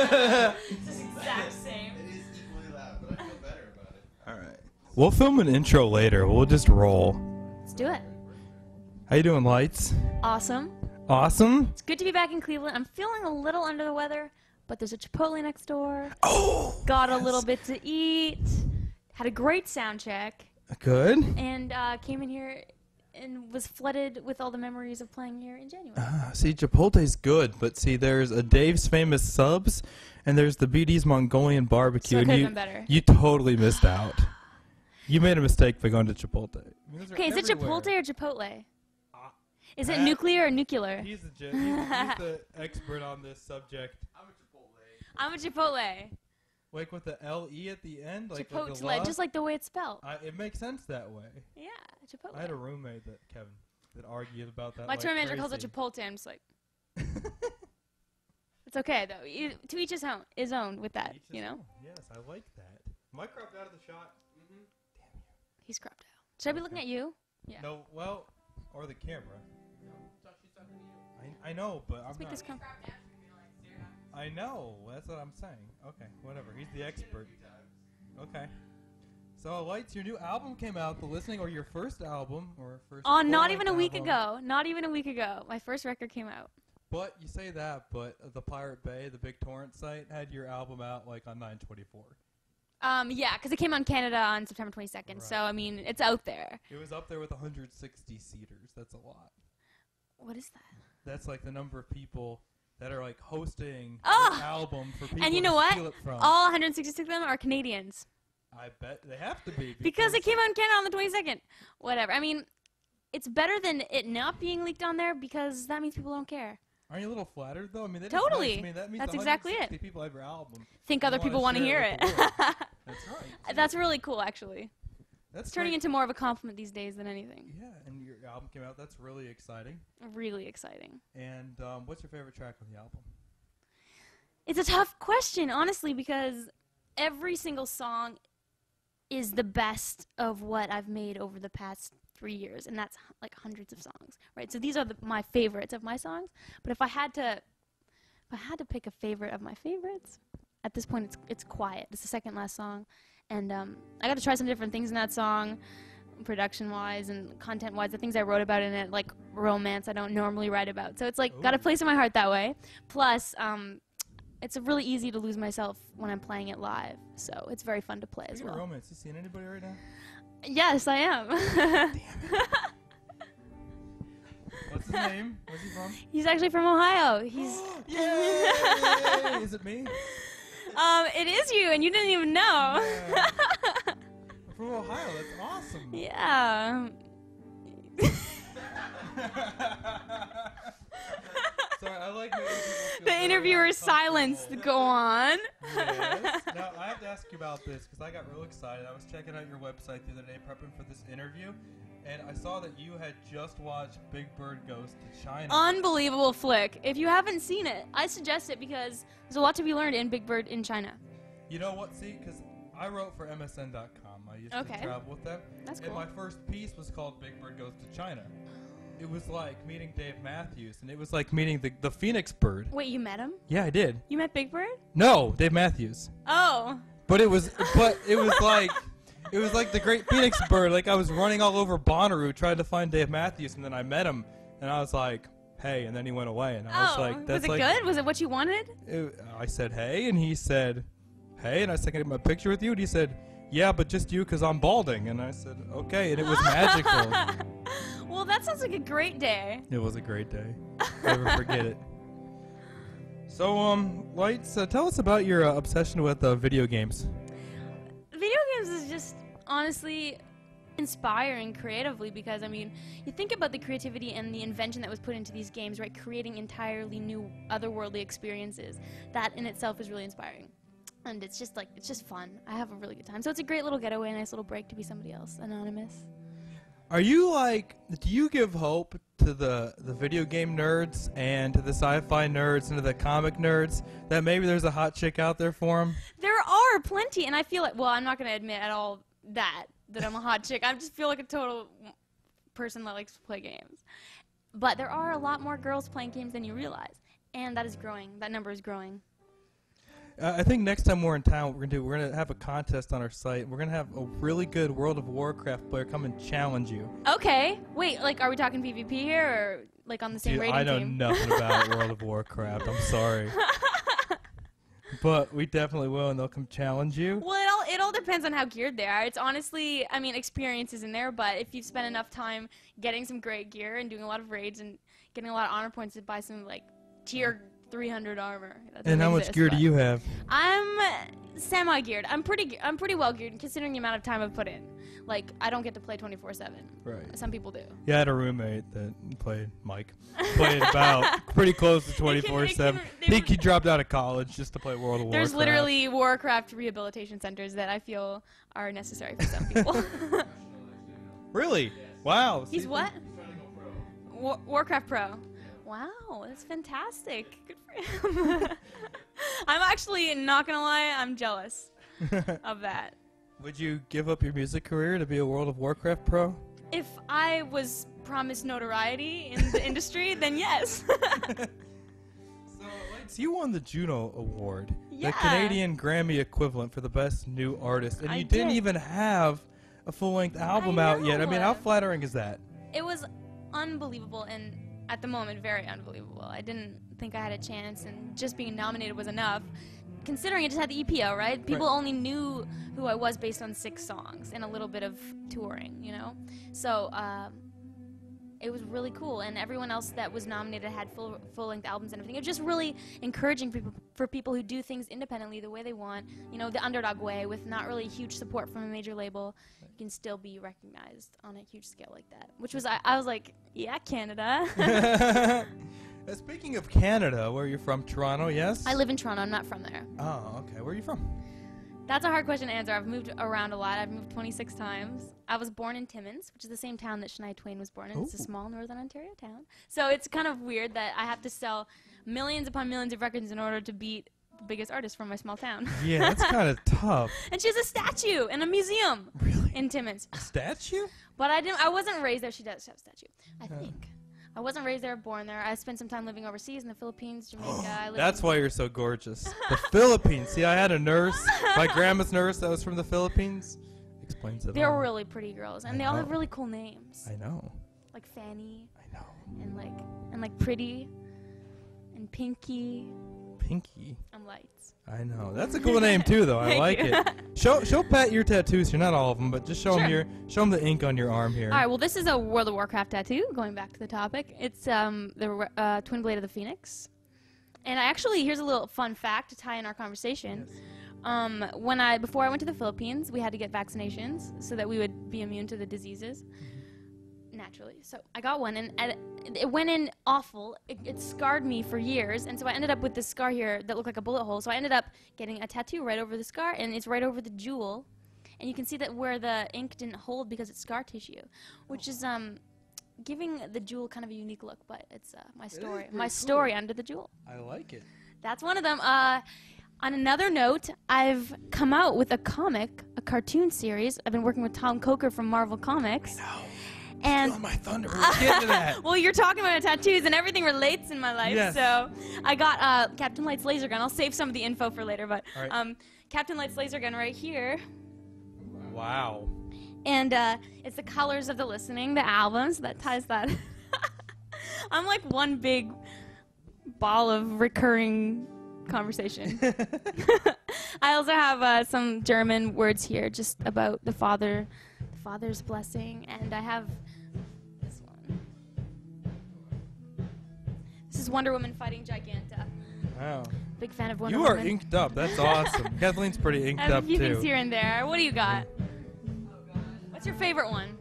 It's the exact same. It is equally loud, but I feel better about it. All right. We'll film an intro later. We'll just roll. Let's do it. How you doing, Lights? Awesome. Awesome. It's good to be back in Cleveland. I'm feeling a little under the weather, but there's a Chipotle next door. Oh. Got yes. a little bit to eat. Had a great sound check. Good. And came in here and was flooded with all the memories of playing here in January. See, Chipotle's good, but see, there's a Dave's Famous Subs, and there's the BD's Mongolian Barbecue. So it and could've been better. You totally missed out. You made a mistake by going to Chipotle. I mean, those are Okay, is it everywhere. Chipotle or Chipotle? Is it Pat- nuclear or nuclear? He's the expert on this subject. I'm a Chipotle. I'm a Chipotle. Like with the L-E at the end? Like the Chipotle, love? just like the way it's spelled. It makes sense that way. Yeah, Chipotle. I had a roommate Kevin, that argued about that. My like tour manager calls it crazy. Chipotle. I'm just like, it's okay though. To each his own with that, Each you his know. own. Yes, I like that. Am I cropped out of the shot? Mm-hmm. Damn you. He's cropped out. Should I be looking at you? Yeah. No, well, or the camera. No, she's talking to you. I know, but Let's I'm make not. this come. I know. That's what I'm saying. Okay, whatever. He's the expert. Okay. So, Lights, your new album came out. The Listening, or your first album, or first. Oh, not full-length even a week album. ago. Not even a week ago. My first record came out. But you say that, but the Pirate Bay, the big torrent site, had your album out like on 9/24. Yeah, because it came on Canada on September 22nd. Right. So I mean, it's out there. It was up there with 160 seaters. That's a lot. What is that? That's like the number of people that are like hosting Oh! the album for people And you to know what? steal it from. All 166 of them are Canadians. I bet they have to be Because it came out in Canada on the 22nd. Whatever. I mean, it's better than it not being leaked on there because that means people don't care. Aren't you a little flattered though? I mean, that Totally. is nice. I mean, that means That's exactly it. 160 people have your album. Think You other wanna people want to share hear it it. with the world. That's right. That's really cool, actually. That's It's turning great. into more of a compliment these days than anything. Yeah, and your album came out. That's really exciting. Really exciting. And what's your favorite track on the album? It's a tough question, honestly, because every single song is the best of what I've made over the past 3 years, and that's like hundreds of songs, right? So these are my favorites of my songs. But if I had to pick a favorite of my favorites, at this point it's Quiet. It's the second last song, and I got to try some different things in that song, production-wise and content-wise. The things I wrote about in it, like romance, I don't normally write about. So it's like got a place in my heart that way. Plus, it's really easy to lose myself when I'm playing it live, so it's very fun to play as well. Romance. You seeing anybody right now? Yes, I am. Damn it. What's his name? Where's he from? He's actually from Ohio. He's Yay! Is it me? it is you, and you didn't even know. Yeah. I'm from Ohio. That's awesome. Yeah. Sorry, I like making people feel The very interviewer's silence. uncomfortable. Go on. Yes. Now, I have to ask you about this because I got real excited. I was checking out your website the other day prepping for this interview, and I saw that you had just watched Big Bird Goes to China. Unbelievable flick. If you haven't seen it, I suggest it because there's a lot to be learned in Big Bird in China. You know what? See, because I wrote for MSN.com. I used Okay. to travel with them. That's And cool. my first piece was called Big Bird Goes to China. It was like meeting Dave Matthews, and it was like meeting the Phoenix Bird. Wait, you met him? Yeah, I did. You met Big Bird? No, Dave Matthews. Oh. But it was like the Great Phoenix Bird. Like I was running all over Bonnaroo trying to find Dave Matthews, and then I met him, and I was like, "Hey," and then he went away, and I was like, "That's was it like." good? Was it what you wanted? I said, "Hey," and he said, "Hey," and I said, "Can I get my picture with you?" And he said, "Yeah, but just you, 'cause I'm balding." And I said, "Okay," and it was magical. Well, that sounds like a great day. It was a great day. Never forget it. So, Lights, tell us about your obsession with video games. Video games is just honestly inspiring creatively because, I mean, you think about the creativity and the invention that was put into these games, right? Creating entirely new otherworldly experiences. That in itself is really inspiring. And it's just fun. I have a really good time. So it's a great little getaway, a nice little break to be somebody else, anonymous. Are you do you give hope to the video game nerds and to the sci-fi nerds and to the comic nerds that maybe there's a hot chick out there for them? There are plenty, and I feel like, well, I'm not going to admit at all that I'm a hot chick. I just feel like a total person that likes to play games. But there are a lot more girls playing games than you realize, and that is growing. That number is growing. I think next time we're in town, we're gonna have a contest on our site. We're gonna have a really good World of Warcraft player come and challenge you. Okay. Wait, like, are we talking PvP here or like on the same Dude, rating I know team? nothing about World of Warcraft. I'm sorry, but we definitely will, and they'll come challenge you. Well, it all depends on how geared they are. It's honestly, I mean, experience is in there, but if you've spent enough time getting some great gear and doing a lot of raids and getting a lot of honor points to buy some like tier 300 armor. That And how doesn't much exist, gear do but you have? I'm semi-geared. I'm pretty well geared considering the amount of time I've put in. Like, I don't get to play 24/7. Right. Some people do. Yeah, I had a roommate that played Mike. Played about pretty close to 24/7. I think he dropped out of college just to play World of Warcraft. There's literally Warcraft rehabilitation centers that I feel are necessary for some people. Really? Wow. He's see, what? He's trying to go pro. Warcraft Pro. Wow, that's fantastic. Good for him. I'm actually not gonna lie, I'm jealous of that. Would you give up your music career to be a World of Warcraft pro? If I was promised notoriety in the industry, then yes. So, Lights, you won the Juno Award, Yeah. the Canadian Grammy equivalent for the best new artist, and I you didn't did. even have a full-length album out yet. I mean, how flattering is that? It was unbelievable, and at the moment, very unbelievable. I didn't think I had a chance, and just being nominated was enough. Considering it just had the EPO, right? People Right. only knew who I was based on 6 songs and a little bit of touring, you know? So, it was really cool, and everyone else that was nominated had full-length albums and everything. It was just really encouraging for people who do things independently the way they want, you know, the underdog way, with not really huge support from a major label. You can still be recognized on a huge scale like that, which was, I was like, yeah, Canada. Speaking of Canada, where you're from, Toronto, yes? I live in Toronto. I'm not from there. Oh, okay. Where are you from? That's a hard question to answer. I've moved around a lot. I've moved 26 times. I was born in Timmins, which is the same town that Shania Twain was born in. It's a Ooh. small northern Ontario town. So it's kind of weird that I have to sell millions upon millions of records in order to beat the biggest artist from my small town. Yeah, that's kind of tough. And she has a statue in a museum Really? in Timmins. A statue? But I wasn't raised there. She does have a statue, I think. I wasn't raised there, born there. I spent some time living overseas in the Philippines, Jamaica. I lived That's in- why you're so gorgeous. The Philippines. See, I had a nurse, my grandma's nurse that was from the Philippines. Explains it They're all. really pretty girls, and I they all know. have really cool names, I know. like Fanny I know. and like Pretty and Pinky Pinky. and Lights. I know. That's a cool name too, though. I Thank like you. it. Show Pat your tattoos here. Not all of them, but just show Sure. them the ink on your arm here. All right, well, this is a World of Warcraft tattoo, going back to the topic. It's the Twin Blade of the Phoenix. And here's a little fun fact to tie in our conversation. Yes. Before I went to the Philippines, we had to get vaccinations so that we would be immune to the diseases. Naturally. So I got one, and it went in awful. It scarred me for years, and so I ended up with this scar here that looked like a bullet hole. So I ended up getting a tattoo right over the scar, and it's right over the jewel. And you can see that where the ink didn't hold because it's scar tissue, which is giving the jewel kind of a unique look. But it's my story. pretty My cool. story under the jewel. I like it. That's one of them. On another note, I've come out with a cartoon series. I've been working with Tom Coker from Marvel Comics. No. And Stealing my thunder. We're getting to that. well, you're talking about tattoos, and everything relates in my life. Yes. So I got Captain Light's laser gun. I'll save some of the info for later, but All right. Captain Light's laser gun right here. Wow. And it's the colors of the listening, the albums, that ties that. I'm like one big ball of recurring conversation. I also have some German words here just about the Father's blessing, and I have this one. This is Wonder Woman fighting Giganta. Wow. Big fan of Wonder You Woman. are inked up. That's awesome. Kathleen's pretty inked I have up a few too. things here and there. What do you got? What's your favorite one?